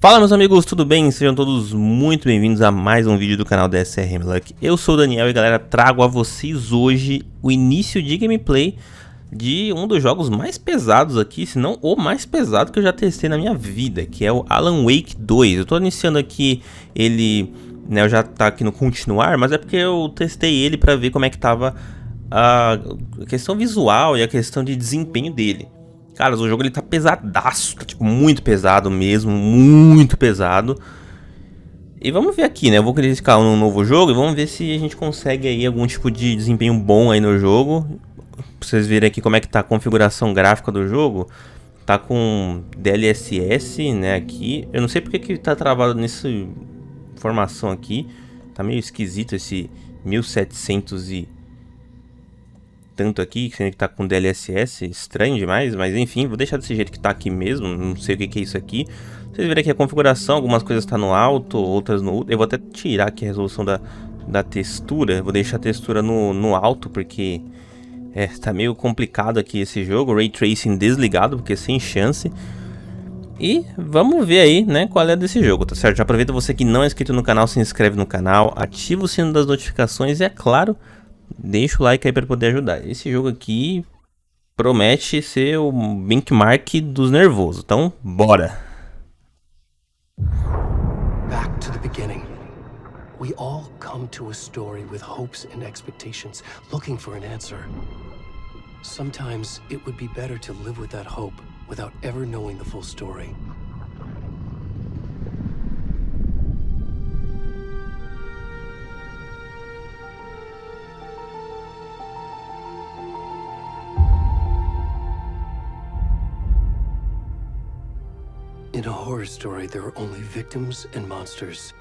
Fala meus amigos, tudo bem? Sejam todos muito bem-vindos a mais um vídeo do canal DSRM Luck. Eu sou o Daniel e galera, trago a vocês hoje o início de gameplay de um dos jogos mais pesados aqui, se não o mais pesado que eu já testei na minha vida, que é o Alan Wake 2. Eu tô iniciando aqui ele, né, eu já tá aqui no continuar, mas é porque eu testei ele pra ver como é que tava a questão visual e a questão de desempenho dele. Cara, o jogo ele tá pesadaço, tá tipo muito pesado mesmo, muito pesado. E vamos ver aqui, né, eu vou clicar um novo jogo e vamos ver se a gente consegue aí algum tipo de desempenho bom aí no jogo. Pra vocês verem aqui como é que tá a configuração gráfica do jogo. Tá com DLSS, né, aqui. Eu não sei porque que tá travado nessa informação aqui. Tá meio esquisito esse 1700 e tanto aqui, que tá com DLSS, estranho demais, mas enfim, vou deixar desse jeito que tá aqui mesmo, não sei o que é isso aqui. Vocês verem aqui a configuração, algumas coisas tá no alto, outras no... Eu vou até tirar aqui a resolução da textura, vou deixar a textura no alto, porque tá meio complicado aqui esse jogo, Ray Tracing desligado, porque sem chance. E vamos ver aí, né, qual é desse jogo, tá certo? Já aproveita você que não é inscrito no canal, se inscreve no canal, ativa o sino das notificações e é claro, deixa o like aí para poder ajudar. Esse jogo aqui promete ser o benchmark dos nervosos. Então, bora! Back to the beginning. We all come to a story with hopes and expectations, looking for an answer. Sometimes it would be better to live with that hope without ever knowing the full story. In a horror story, there are only victims and monsters.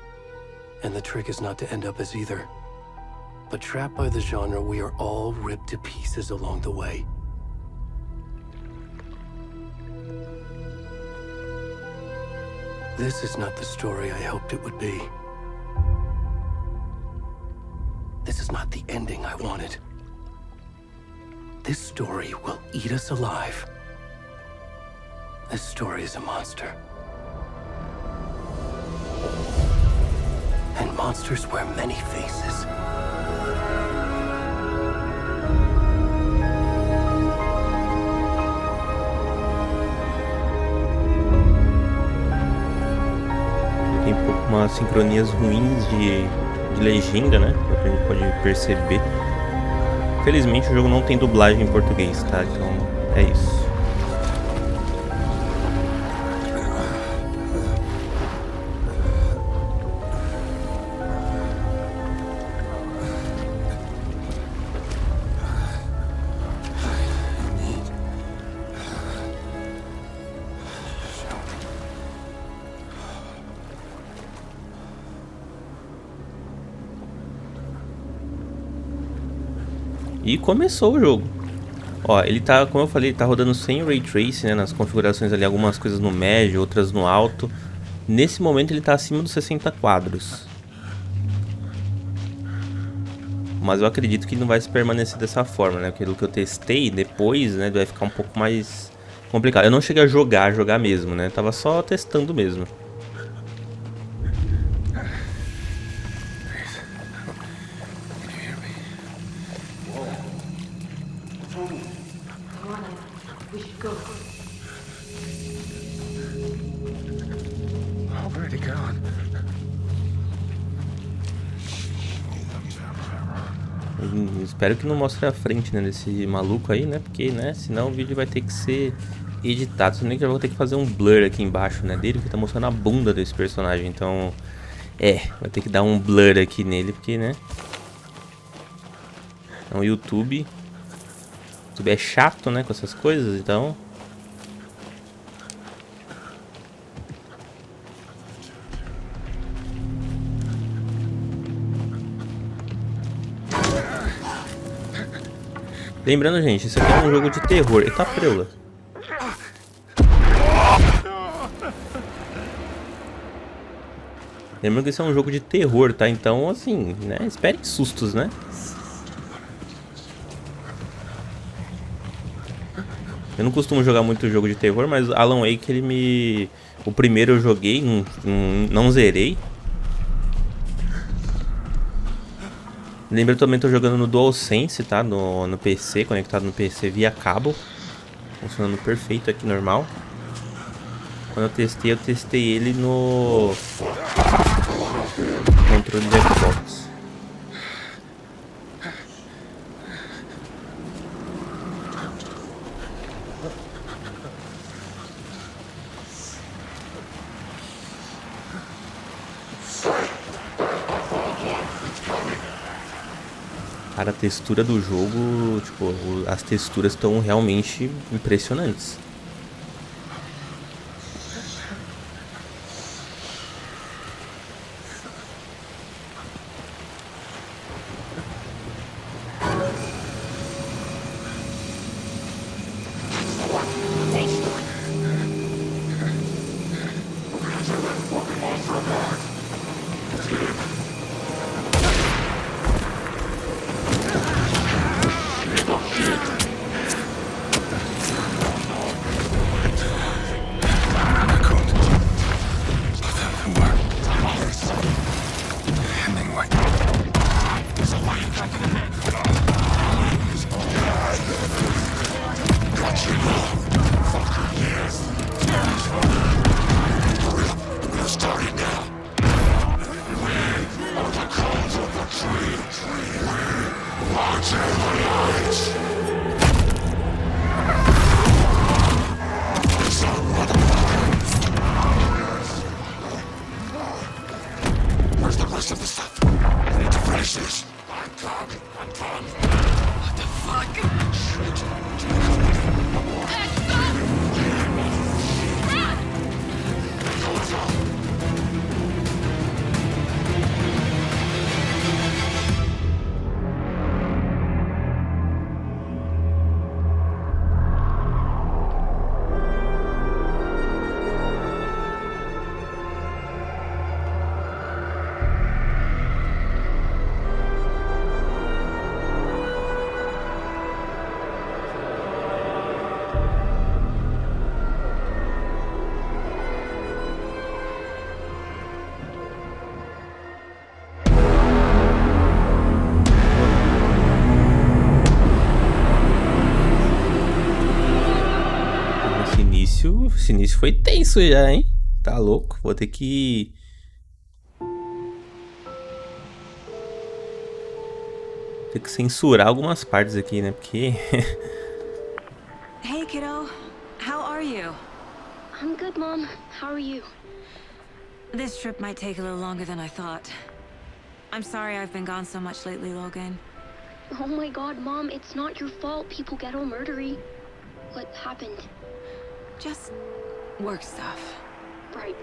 And the trick is not to end up as either. But trapped by the genre, we are all ripped to pieces along the way. This is not the story I hoped it would be. This is not the ending I wanted. This story will eat us alive. This story is a monster. And monsters wear many faces. Tem umas sincronias ruins de legenda, né? Que a gente pode perceber. Felizmente o jogo não tem dublagem em português, tá? Então é isso. E começou o jogo. Ó, ele tá, como eu falei, ele tá rodando sem Ray Tracing, né, nas configurações ali, algumas coisas no médio, outras no alto. Nesse momento ele tá acima dos 60 quadros. Mas eu acredito que não vai se permanecer dessa forma, né, pelo que eu testei, depois, né, vai ficar um pouco mais complicado. Eu não cheguei a jogar mesmo, né, tava só testando mesmo. Espero que não mostre a frente, né, desse maluco aí, né, porque, né, senão o vídeo vai ter que ser editado. Senão eu vou ter que fazer um blur aqui embaixo, né, dele, que tá mostrando a bunda desse personagem. Então, vai ter que dar um blur aqui nele, porque, né, então o YouTube é chato, né, com essas coisas, então... Lembrando, gente, isso aqui é um jogo de terror. Eita preula. Lembrando que isso é um jogo de terror, tá? Então, assim, né? Espere sustos, né? Eu não costumo jogar muito jogo de terror, mas Alan Wake ele O primeiro eu joguei, não zerei. Lembra também que eu tô jogando no DualSense, tá? No PC, conectado no PC via cabo. Funcionando perfeito aqui, normal. Quando eu testei ele no controle de Xbox. Cara, a textura do jogo, tipo, as texturas estão realmente impressionantes. Esse início foi tenso já, hein? Tá louco? Vou ter que... censurar algumas partes aqui, né? Porque... Hey, kiddo. How are you? I'm good, Mom. How are you? This trip might take a little longer than I thought. I'm sorry I've been gone so much lately, Logan. Oh my god, Mom, it's not your fault people get all murdery. What happened? Just work stuff. Right.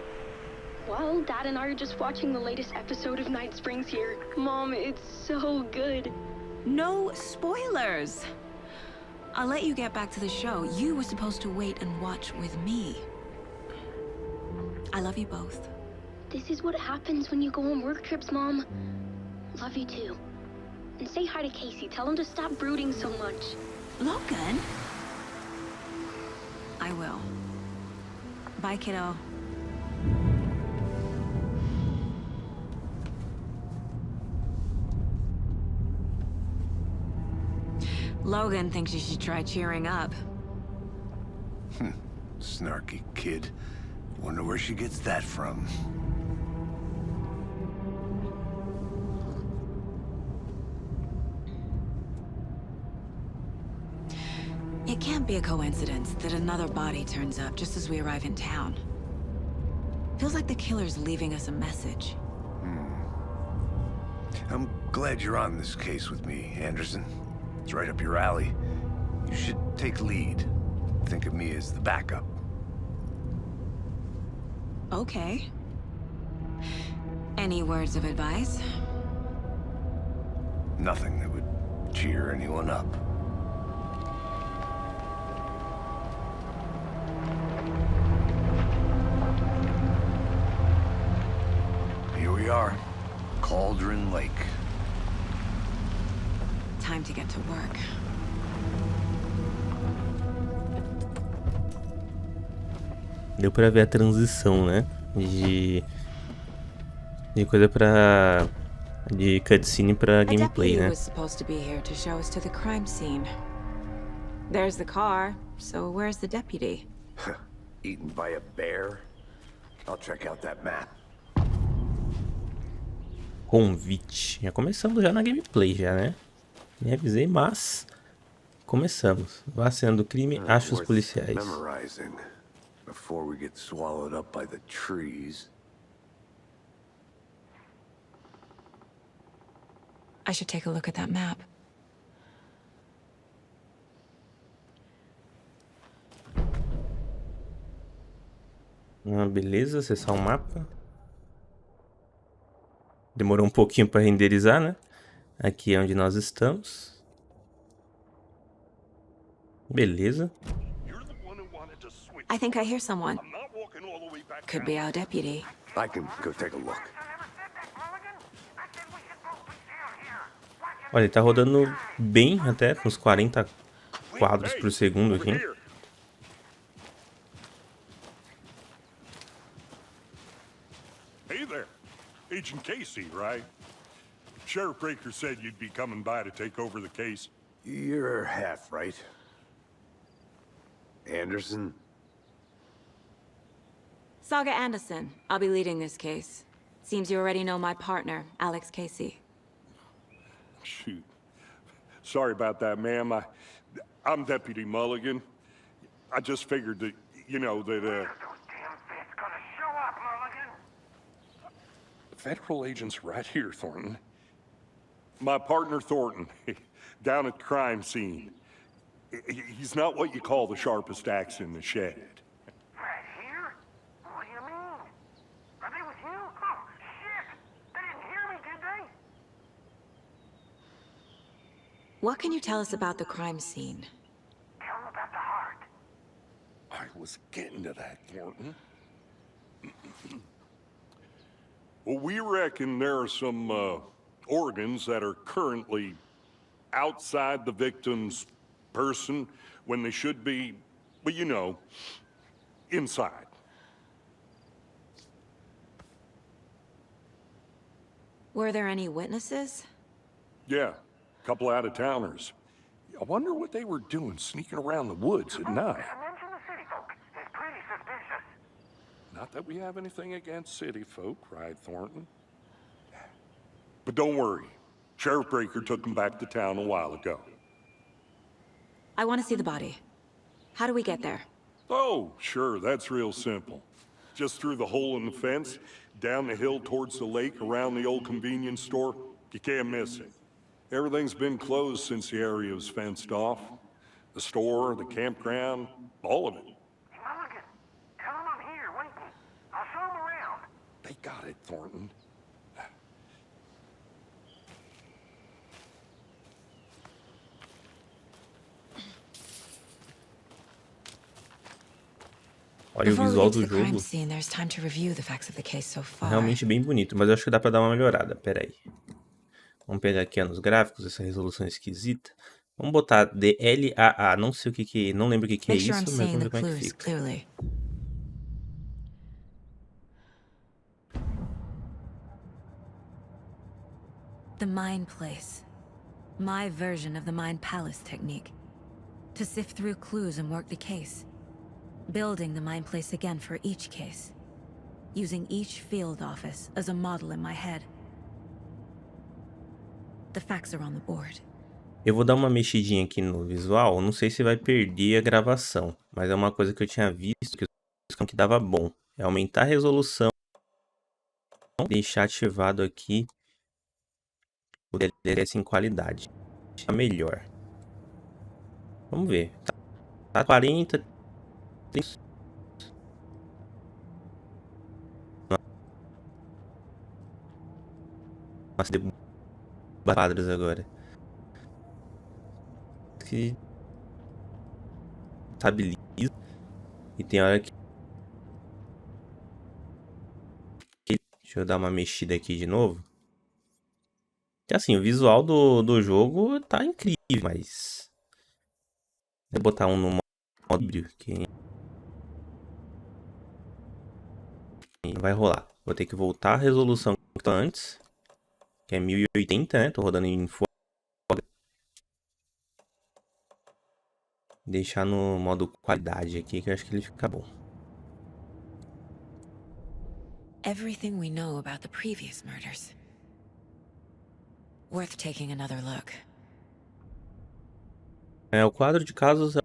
Well, Dad and I are just watching the latest episode of Night Springs here. Mom, it's so good. No spoilers. I'll let you get back to the show. You were supposed to wait and watch with me. I love you both. This is what happens when you go on work trips, Mom. Love you too. And say hi to Casey. Tell him to stop brooding so much. Logan? I will. Bye, kiddo. Logan thinks you should try cheering up. Snarky kid. Wonder where she gets that from. It can't be a coincidence that another body turns up just as we arrive in town. Feels like the killer's leaving us a message. I'm glad you're on this case with me, Anderson. It's right up your alley. You should take lead. Think of me as the backup. Okay. Any words of advice? Nothing that would cheer anyone up. Here we are, Cauldron Lake. Time to get to work. Deu pra ver a transição, né? De coisa pra... de cutscene pra A gameplay, deputy né? was supposed to be here to show us to the crime scene. There's the car, so where's the deputy? Eaten by a bear? I'll check out that map. Convite. Já começamos já na gameplay, já, né? Nem avisei, mas... começamos. Vá sendo crime, ache os Worth policiais. memorizing before we get swallowed up by the trees. I should take a look at that map. Beleza, acessar o mapa. Demorou um pouquinho para renderizar, né? Aqui é onde nós estamos. Beleza. I think I hear someone. Could be our deputy. I can go take a look. Olha, ele tá rodando bem até, com uns 40 quadros por segundo aqui. Hey there, Agent Casey, right? Sheriff Breaker said you'd be coming by to take over the case. You're half right. Anderson? Saga Anderson. I'll be leading this case. Seems you already know my partner, Alex Casey. Shoot. Sorry about that, ma'am. I'm Deputy Mulligan. I just figured that, you know, that, Federal agent's right here, Thornton. My partner, Thornton, down at the crime scene. He's not what you call the sharpest axe in the shed. Right here? What do you mean? Are they with you? Oh, shit! They didn't hear me, did they? What can you tell us about the crime scene? Tell them about the heart. I was getting to that, Thornton. Well, we reckon there are some organs that are currently outside the victim's person when they should be, well, you know, inside. Were there any witnesses? Yeah, a couple out-of-towners. I wonder what they were doing sneaking around the woods at night. Mention the city folk. It's pretty suspicious. Not that we have anything against city folk, cried Thornton. But don't worry. Sheriff Breaker took them back to town a while ago. I want to see the body. How do we get there? Oh, sure, that's real simple. Just through the hole in the fence, down the hill towards the lake, around the old convenience store. You can't miss it. Everything's been closed since the area was fenced off. The store, the campground, all of it. Mulligan, tell them I'm here waiting. I'll show them around. They got it, Thornton. Olha, o Before we visual get to do the crime jogo scene, there's time to review the facts of the case so é far. realmente bem bonito, mas eu acho que dá pra dar uma melhorada. Pera aí. Vamos pegar aqui ó, nos gráficos, essa resolução esquisita. Vamos botar DLAA, não sei o que não lembro o que é Make sure I'm isso, mas seeing vamos the ver como é que clues fica. clearly. The Mind Place. My version of the Mind Palace technique. To sift through clues and work the case. Building the Mind Place again for each case. Using each field office as a model in my head. The facts are on the board. Eu vou dar uma mexidinha aqui no visual, não sei se vai perder a gravação, mas é uma coisa que eu tinha visto que dava bom. É aumentar a resolução, deixar ativado aqui o DLS em qualidade. Deixar melhor. Vamos ver. Tá 40. Nossa, deu quadros agora. Que estabiliza e tem hora que deixa eu dar uma mexida aqui de novo. Que assim, o visual do jogo tá incrível, mas vou botar um no modo híbrido aqui. vai rolar. Vou ter que voltar a resolução que tá antes, que é 1080, né? Tô rodando em Full. Deixar no modo qualidade aqui, que eu acho que ele fica bom. Everything we know about the previous murders. Worth taking another look. O quadro de casos tá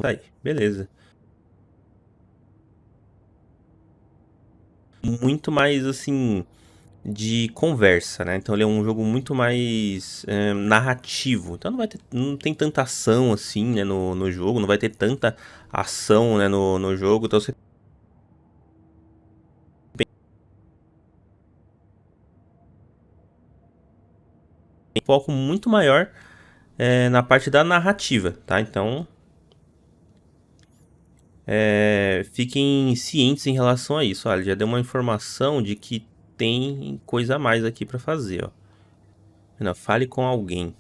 aí, beleza. Muito mais assim de conversa, né? Então ele é um jogo muito mais narrativo. Então não tem tanta ação assim, né, no jogo, não vai ter tanta ação, né, no jogo. Então você tem um foco muito maior na parte da narrativa, tá? Então fiquem cientes em relação a isso. Olha, já deu uma informação de que tem coisa a mais aqui pra fazer, ó. Não, fale com alguém.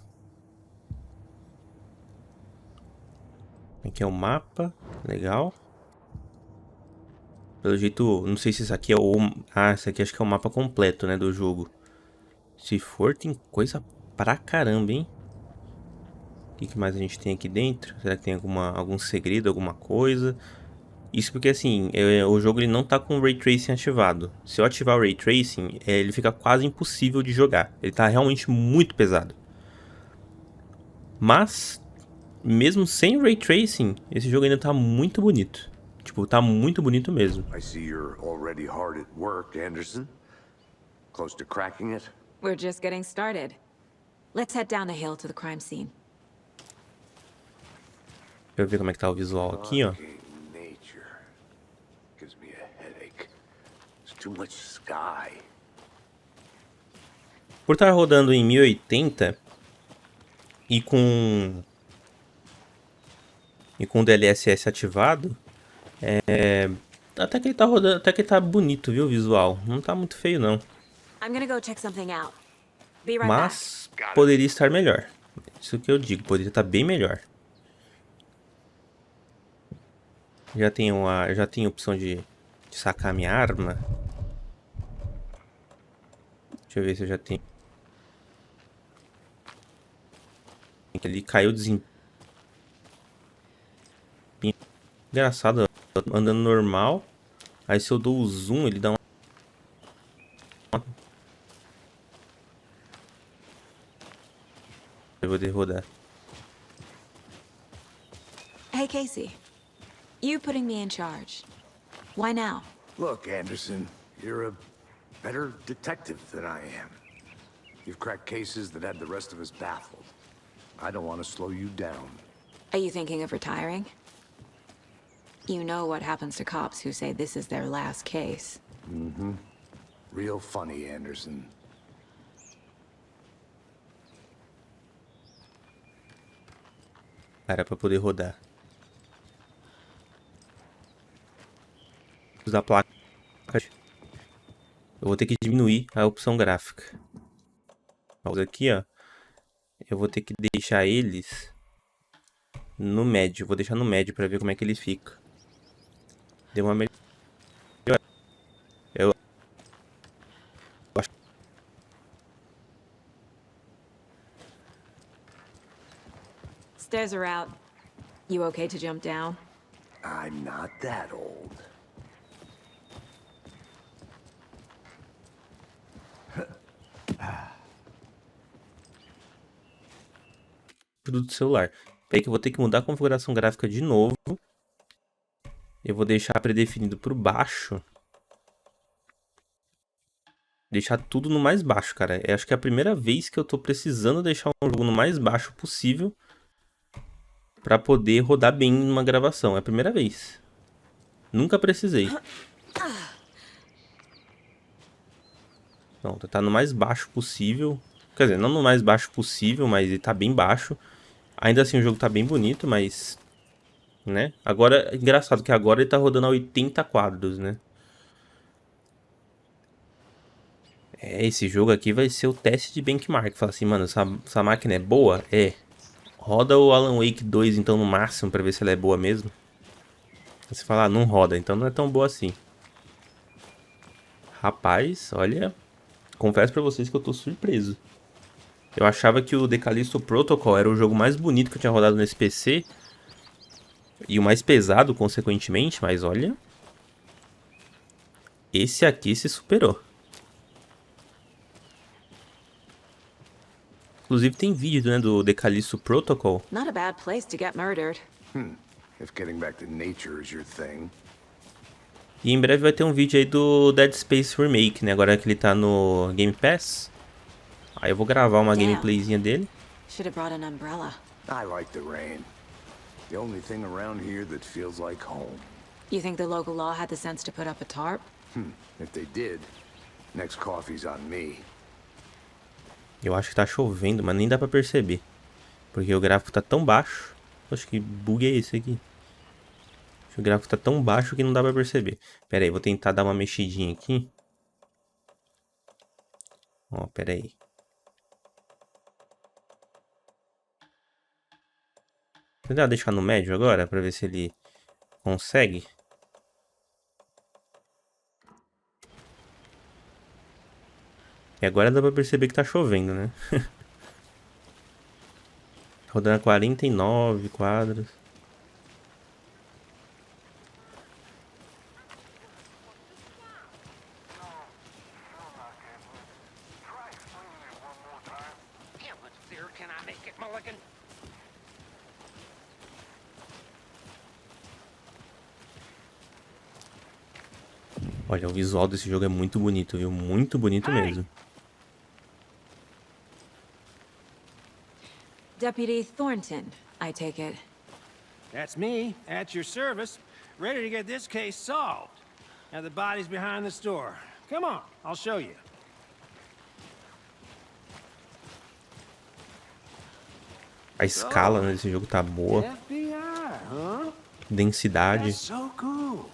Aqui é o mapa, legal. Pelo jeito, não sei se isso aqui é o... Ah, isso aqui acho que é o mapa completo, né, do jogo. Se for, tem coisa pra caramba, hein? O que mais a gente tem aqui dentro? Será que tem algum segredo, alguma coisa? Isso porque, assim, o jogo ele não tá com o Ray Tracing ativado. Se eu ativar o Ray Tracing, ele fica quase impossível de jogar. Ele tá realmente muito pesado. Mas, mesmo sem o Ray Tracing, esse jogo ainda tá muito bonito. Tipo, tá muito bonito mesmo. I see you're already hard at work, Anderson. Close to cracking it? We're just getting started. Let's head down the hill to the crime scene. Deixa eu ver como é que tá o visual aqui, ó. Fucking nature. Gives me a headache. There's too much sky. Por estar rodando em 1080 e com o DLSS ativado, até que ele tá rodando, até que ele tá bonito, viu, o visual. Não tá muito feio não. I'm gonna go check something out. Be right back. Mas poderia estar melhor. Isso que eu digo, poderia estar bem melhor. Já tenho a opção de sacar minha arma. Deixa eu ver se eu já tenho. Ele caiu desempenho. Engraçado, andando normal. Aí se eu dou o zoom, ele dá uma... Eu vou rodar. Hey, Casey. You putting me in charge. Why now? Look, Anderson, you're a better detective than I am. You've cracked cases that had the rest of us baffled. I don't want to slow you down. Are you thinking of retiring? You know what happens to cops who say this is their last case. Mm-hmm. Real funny, Anderson. Era pra poder rodar. Usar placa. Eu vou ter que diminuir a opção gráfica. Aqui, ó. Eu vou ter que deixar eles no médio. Vou deixar no médio pra ver como é que ele fica. Deu uma melhor. Eu acho. Stairs are out. You okay to jump down? I'm not that old. Do celular. Peraí que eu vou ter que mudar a configuração gráfica de novo. Eu vou deixar predefinido por baixo. Deixar tudo no mais baixo, cara. Eu acho que é a primeira vez que eu tô precisando deixar um jogo no mais baixo possível pra poder rodar bem numa gravação. É a primeira vez. Nunca precisei. Pronto, tá no mais baixo possível. Quer dizer, não no mais baixo possível, mas ele tá bem baixo. Ainda assim o jogo tá bem bonito, mas né? Agora, engraçado que agora ele tá rodando a 80 quadros, né? É, esse jogo aqui vai ser o teste de benchmark. Fala assim, mano, essa máquina é boa? É. Roda o Alan Wake 2, então, no máximo, pra ver se ela é boa mesmo. Você fala, ah, não roda, então não é tão boa assim. Rapaz, olha, confesso pra vocês que eu tô surpreso. Eu achava que o The Callisto Protocol era o jogo mais bonito que eu tinha rodado nesse PC. E o mais pesado, consequentemente, mas olha... Esse aqui se superou. Inclusive tem vídeo, né, do The Callisto Protocol. Not a bad place to get murdered. If getting back to nature is your thing. E em breve vai ter um vídeo aí do Dead Space Remake, né? Agora que ele tá no Game Pass. Aí eu vou gravar uma gameplayzinha dele. Should have brought an umbrella. I like the rain. The only thing around here that feels like home. You think the local law had the sense to put up a tarp? If they did, next coffee's on me. Eu acho que tá chovendo, mas nem dá pra perceber. Porque o gráfico tá tão baixo. Acho que bug é esse aqui. O gráfico tá tão baixo que não dá pra perceber. Pera aí, vou tentar dar uma mexidinha aqui. Ó, pera aí. Vou tentar deixar no médio agora, pra ver se ele consegue. E agora dá pra perceber que tá chovendo, né? Rodando a 49 quadros. Olha, o visual desse jogo é muito bonito, viu? Muito bonito mesmo. Deputy Thornton, I take it. That's me, at your service, ready to get this case solved. Now the body's behind the store. Come on, I'll show you. A escala nesse jogo tá boa. FBI, huh? Densidade. That's so cool.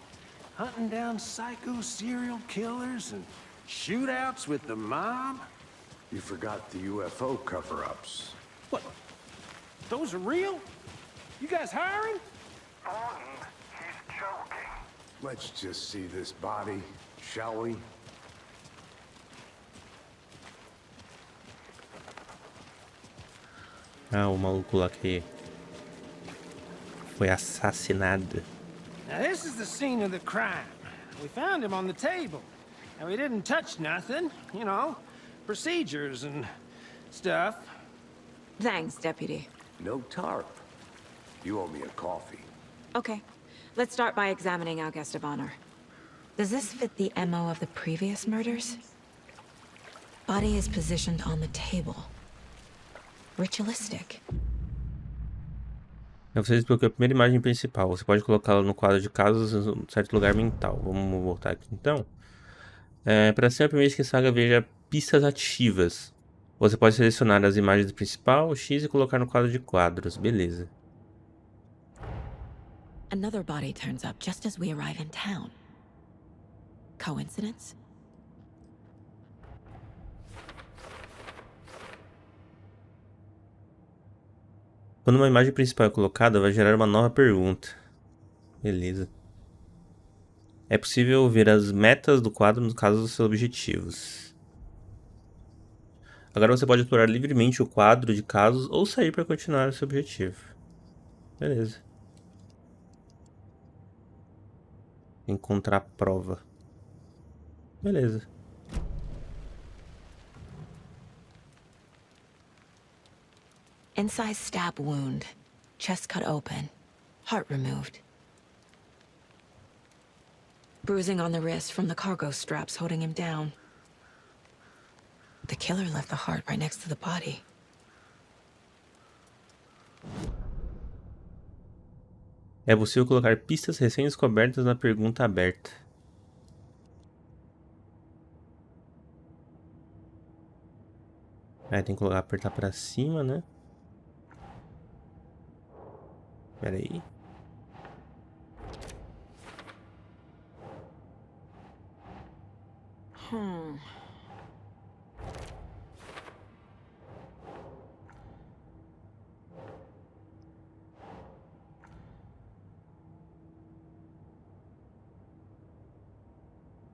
Hunting down psycho serial killers and shootouts with the mob. You forgot the UFO cover-ups. What? Those are real? You guys hiring? Thornton, he's joking. Let's just see this body, shall we? Ah, o maluco lá que foi assassinado. Now this is the scene of the crime. We found him on the table. And we didn't touch nothing, you know, procedures and stuff. Thanks, Deputy. No tarp. You owe me a coffee. Okay, let's start by examining our guest of honor. Does this fit the MO of the previous murders? Body is positioned on the table. Ritualistic. Você desbloqueou a primeira imagem principal. Você pode colocá-la no quadro de casos em um certo lugar mental. Vamos voltar aqui então. Para ser a primeira vez que saga, veja pistas ativas. Você pode selecionar as imagens principal, X e colocar no quadro de quadros. Beleza. Another body turns up just as we arrive in town. Coincidence? Quando uma imagem principal é colocada, vai gerar uma nova pergunta. Beleza. É possível ver as metas do quadro no caso dos seus objetivos. Agora você pode explorar livremente o quadro de casos ou sair para continuar o seu objetivo. Beleza. Encontrar prova. Beleza. Incise stab wound. Chest cut open. Heart removed. Bruising on the wrist from the cargo straps holding him down. The killer left the heart right next to the body. É possível colocar pistas recém-descobertas na pergunta aberta. Tem que colocar, apertar pra cima, né? Pera aí.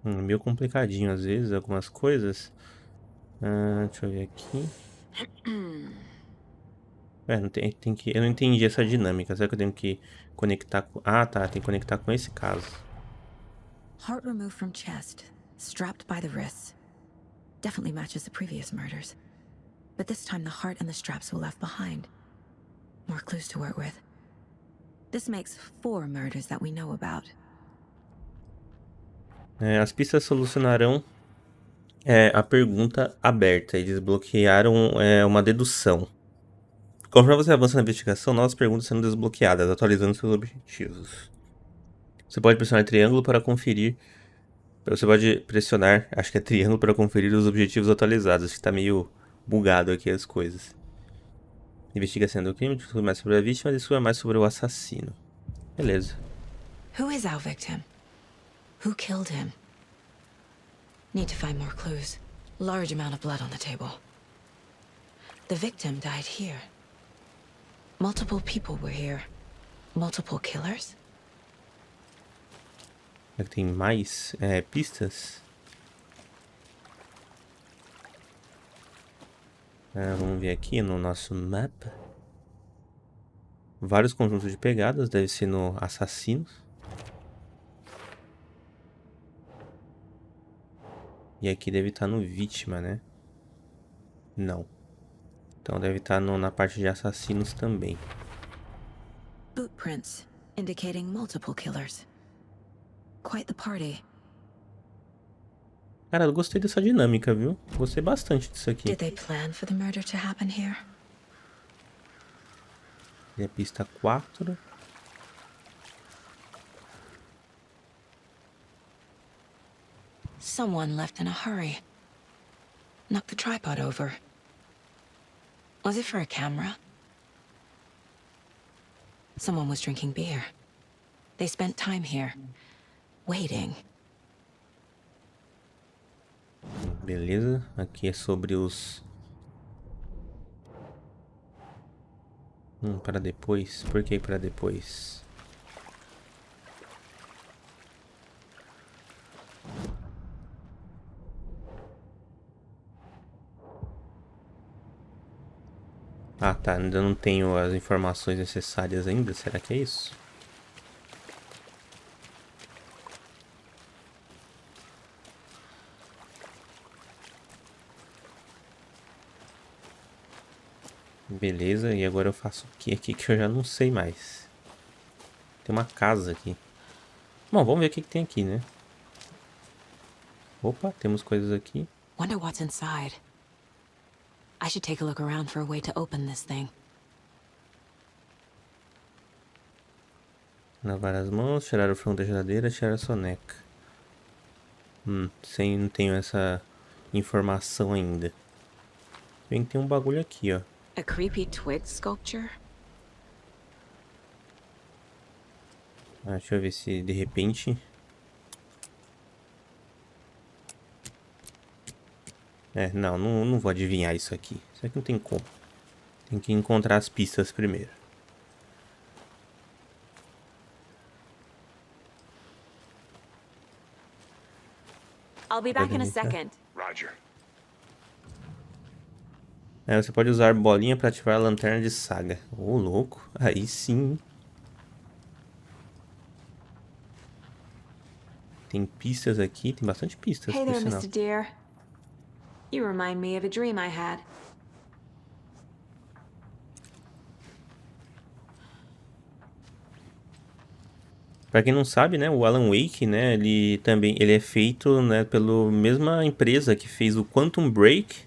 Meio complicadinho às vezes, algumas coisas. Deixa eu ver aqui. Não tem que... Eu não entendi essa dinâmica. Será que eu tenho que conectar com... Ah, tá. Tem que conectar com esse caso. Heart removed from chest, strapped by the wrists. Definitely matches the previous murders. But this time the heart and the straps were left behind. More clues to work with. This makes 4 murders that we know about. As pistas solucionarão a pergunta aberta e desbloquearam uma dedução. Conforme você avança na investigação, novas perguntas sendo desbloqueadas, atualizando seus objetivos. Você pode pressionar triângulo para conferir. Você pode pressionar, acho que é triângulo, para conferir os objetivos atualizados. Acho que tá meio bugado aqui as coisas. Investigação do crime, descubra mais sobre a vítima, descubra mais sobre o assassino. Beleza. Who is our victim? Who killed him? Need to find more clues. Large amount of blood on the table. The victim died here. Multiple people were here. Multiple killers? Será que tem mais pistas? Vamos ver aqui no nosso mapa. Vários conjuntos de pegadas, deve ser no assassinos. E aqui deve estar no vítima, né? Não. Então deve estar na parte de assassinos também. Footprints, indicating multiple killers. Quite the party. Cara, eu gostei dessa dinâmica, viu? Gostei bastante disso aqui. Did they plan for the murder to happen here? E a pista 4. Someone left in a hurry. Knocked the tripod over. Was it for a camera? Someone was drinking beer. They spent time here, waiting. Beleza, aqui é sobre os... para depois. Por que para depois? Ah, tá, ainda não tenho as informações necessárias ainda, será que é isso? Beleza, e agora eu faço o que aqui que eu já não sei mais. Tem uma casa aqui. Bom, vamos ver o que tem aqui, né? Opa, temos coisas aqui. Wonder what's inside. I should take a look around for a way to open this thing. Lavar as mãos, tirar o fundo da geladeira, tirar a soneca. Não tenho essa informação ainda. Bem que tem um bagulho aqui, ó. A creepy twig sculpture? Deixa eu ver se de repente... não vou adivinhar isso aqui. Isso aqui não tem como. Tem que encontrar as pistas primeiro. I'll be back in a second. Roger. Você pode usar bolinha para ativar a lanterna de saga. Ô, louco. Aí sim. Tem pistas aqui. Tem bastante pistas, Hey por there, sinal. Mr. Deer. You remind me of a dream I had. Pra quem não sabe, né, o Alan Wake, né, ele é feito, né, pela mesma empresa que fez o Quantum Break.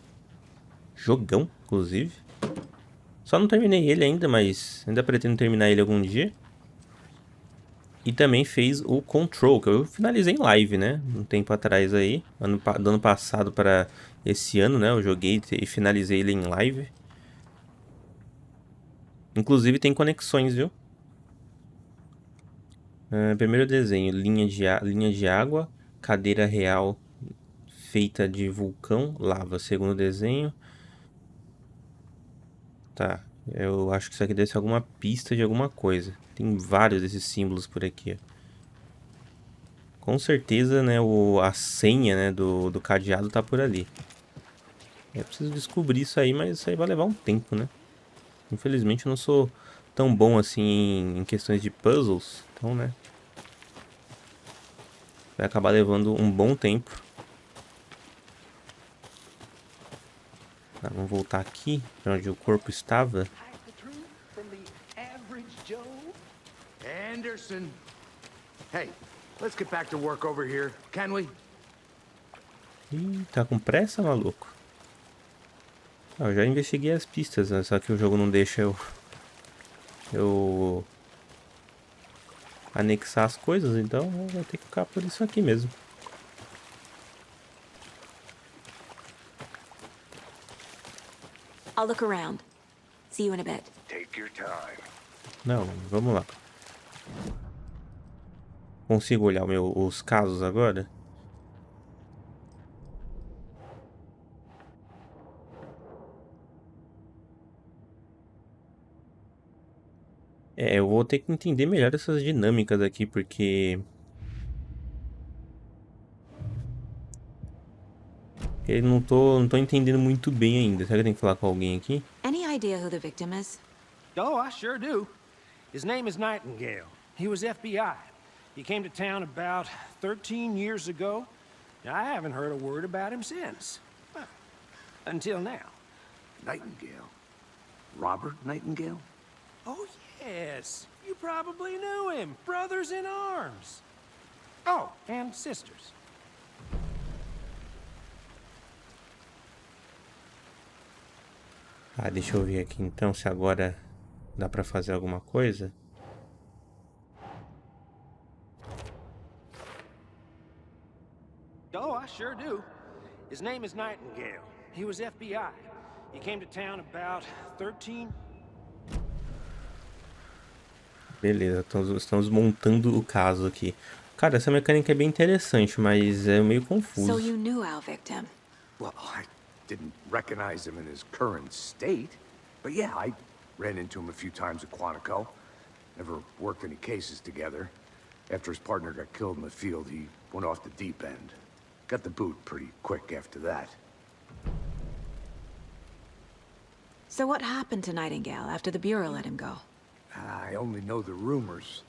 Jogão, inclusive. Só não terminei ele ainda, mas ainda pretendo terminar ele algum dia. E também fez o Control, que eu finalizei em live, né, um tempo atrás aí. Do ano passado para esse ano, né, eu joguei e finalizei ele em live. Inclusive tem conexões, viu? Primeiro desenho, linha de água, cadeira real feita de vulcão, lava. Segundo desenho. Tá, eu acho que isso aqui deve ser alguma pista de alguma coisa. Tem vários desses símbolos por aqui, ó. Com certeza, né, a senha, né, do cadeado tá por ali. Eu preciso descobrir isso aí, mas isso aí vai levar um tempo, né? Infelizmente eu não sou tão bom assim em questões de puzzles, então, né? Vai acabar levando um bom tempo. Tá, vamos voltar aqui, pra onde o corpo estava. Anderson. Hey, let's get back to work over here, can we? Ih, tá com pressa, maluco? Ah, eu já investiguei as pistas, né? Só que o jogo não deixa eu anexar as coisas, então eu vou ter que ficar por isso aqui mesmo. I'll look around. See you in a bit. Take your time. Não, vamos lá. Consigo olhar os casos agora? É, eu vou ter que entender melhor essas dinâmicas aqui, porque eu não tô entendendo muito bem ainda. Será que eu tenho que falar com alguém aqui? Any idea who the victim is? Oh, I sure do. His name is Nightingale. He was FBI. He came to town about 13 years ago. I haven't heard a word about him since. Well, until now. Nightingale? Robert Nightingale? Oh, yes. You probably knew him. Brothers in arms. Oh, and sisters. Ah, deixa eu ver aqui então se agora dá pra fazer alguma coisa. Oh, I sure do. His name is Nightingale. He was FBI. He came to town about 13... Beleza, estamos montando o caso aqui. Cara, essa mecânica é bem interessante, mas é meio confuso. So you knew our victim? Well, I didn't recognize him in his current state. But yeah, I ran into him a few times at Quantico. Never worked any cases together. After his partner got killed in the field, he went off the deep end. Got the boot pretty quick after that. So what happened to Nightingale after the Bureau let him go? I only know the rumors.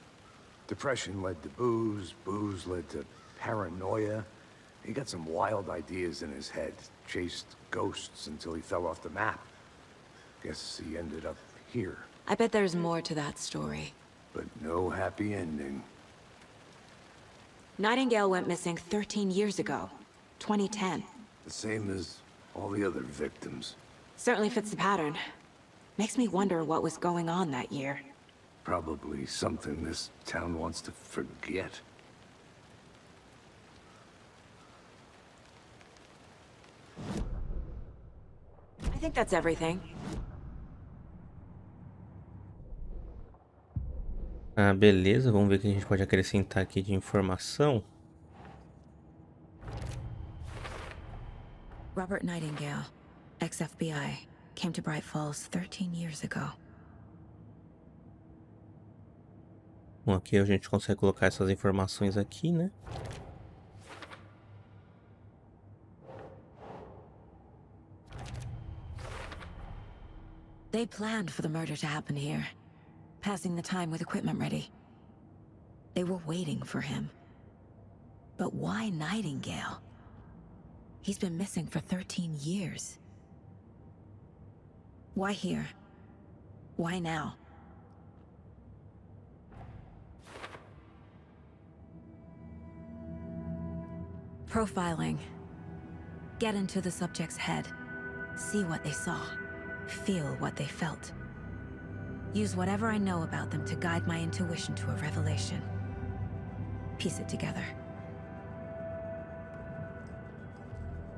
Depression led to booze, booze led to paranoia. He got some wild ideas in his head, chased ghosts until he fell off the map. Guess he ended up here. I bet there's more to that story. But no happy ending. Nightingale went missing 13 years ago, 2010. The same as all the other victims. Certainly fits the pattern. Makes me wonder what was going on that year. Probably something this town wants to forget. I think that's everything. Ah, beleza, vamos ver o que a gente pode acrescentar aqui de informação. Robert Nightingale, ex-FBI, came to Bright Falls 13 years ago. Bom, aqui a gente consegue colocar essas informações aqui, né? They planned for the murder to happen here, passing the time with equipment ready. They were waiting for him. But why Nightingale? He's been missing for 13 years. Why here? Why now? Profiling. Get into the subject's head. See what they saw. Feel what they felt. Use whatever I know about them to guide my intuition to a revelation. Piece it together.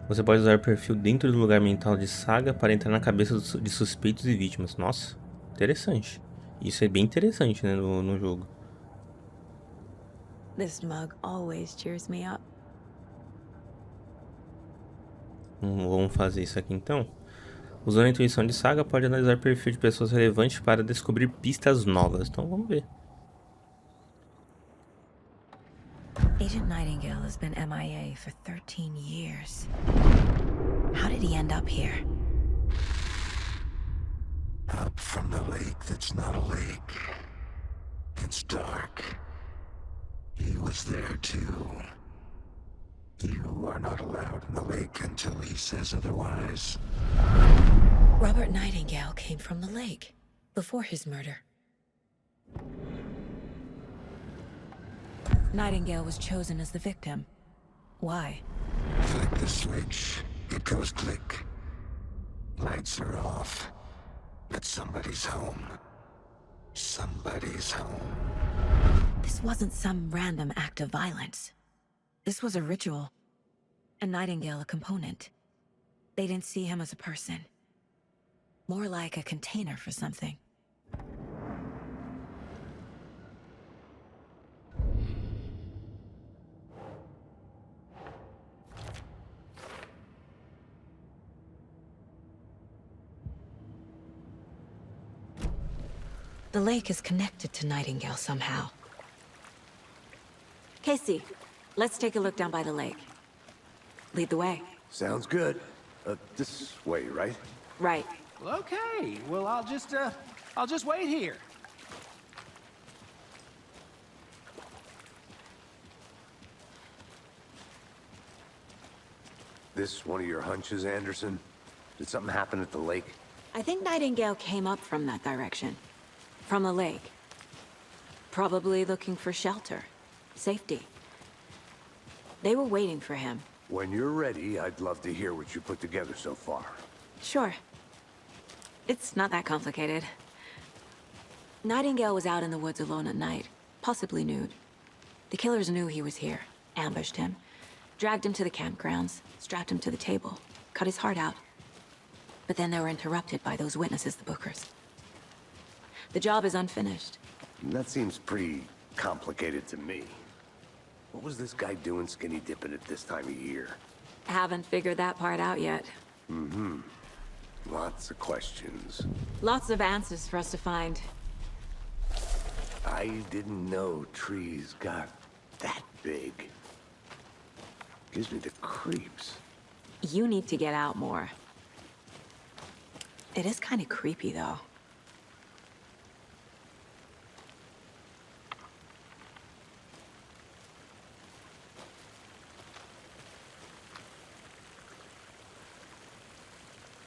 Você pode usar o perfil dentro do lugar mental de Saga para entrar na cabeça de suspeitos e vítimas. Nossa, interessante. Isso é bem interessante, né, no jogo. This mug always cheers me up. Vamos fazer isso aqui então. Usando a intuição de Saga, pode analisar o perfil de pessoas relevantes para descobrir pistas novas. Então vamos ver. A Agent Nightingale has been MIA for 13 years. How did he end up here? Up from the lake that's not a lake. It's dark. He was there too. You are not allowed in the lake until he says otherwise. Robert Nightingale came from the lake before his murder. Nightingale was chosen as the victim. Why? Flick the switch. It goes click. Lights are off. But somebody's home. Somebody's home. This wasn't some random act of violence. This was a ritual. And Nightingale a component. They didn't see him as a person. More like a container for something. The lake is connected to Nightingale somehow. Casey, let's take a look down by the lake. Lead the way. Sounds good. This way, right? Right. Okay, well, I'll just wait here. This one of your hunches, Anderson? Did something happen at the lake? I think Nightingale came up from that direction. From the lake. Probably looking for shelter. Safety. They were waiting for him. When you're ready, I'd love to hear what you put together so far. Sure. It's not that complicated. Nightingale was out in the woods alone at night, possibly nude. The killers knew he was here, ambushed him, dragged him to the campgrounds, strapped him to the table, cut his heart out. But then they were interrupted by those witnesses, the Bookers. The job is unfinished. That seems pretty complicated to me. What was this guy doing skinny dipping at this time of year? Haven't figured that part out yet. Mm-hmm. Lots of questions. Lots of answers for us to find. I didn't know trees got that big. Gives me the creeps. You need to get out more. It is kind of creepy, though.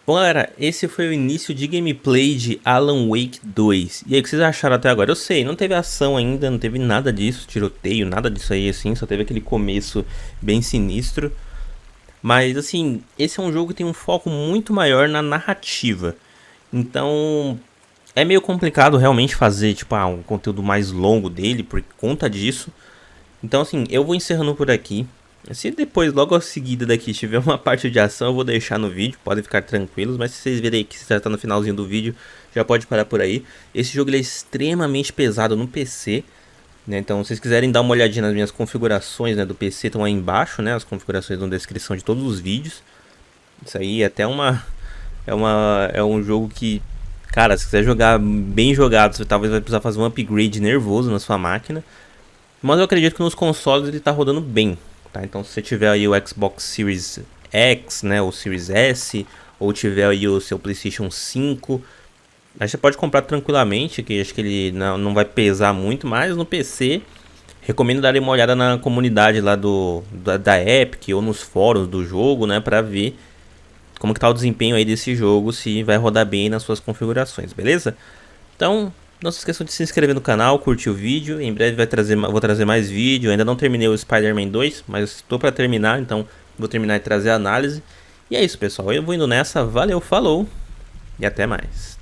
Bom, galera, esse foi o início de gameplay de Alan Wake 2. E aí, o que vocês acharam até agora? Eu sei, não teve ação ainda, não teve nada disso, tiroteio, nada disso aí, assim. Só teve aquele começo bem sinistro. Mas, assim, esse é um jogo que tem um foco muito maior na narrativa. Então, é meio complicado realmente fazer, tipo, um conteúdo mais longo dele por conta disso. Então, assim, eu vou encerrando por aqui. Se depois, logo a seguida daqui, tiver uma parte de ação, eu vou deixar no vídeo, podem ficar tranquilos. Mas se vocês verem que já está no finalzinho do vídeo, já pode parar por aí. Esse jogo ele é extremamente pesado no PC, né? Então, se vocês quiserem dar uma olhadinha nas minhas configurações, né, do PC, estão aí embaixo, né? As configurações na descrição de todos os vídeos. Isso aí é até é um jogo que, cara, se quiser jogar bem jogado, você talvez vai precisar fazer um upgrade nervoso na sua máquina. Mas eu acredito que nos consoles ele está rodando bem. Tá, então se você tiver aí o Xbox Series X, né, ou Series S, ou tiver aí o seu PlayStation 5, aí você pode comprar tranquilamente, que acho que ele não vai pesar muito, mas no PC, recomendo dar uma olhada na comunidade lá da Epic, ou nos fóruns do jogo, né, pra ver como que tá o desempenho aí desse jogo, se vai rodar bem nas suas configurações, beleza? Então, não se esqueçam de se inscrever no canal, curtir o vídeo. Em breve vou trazer mais vídeo. Ainda não terminei o Spider-Man 2, mas estou para terminar, então vou terminar e trazer a análise. E é isso, pessoal. Eu vou indo nessa. Valeu, falou e até mais.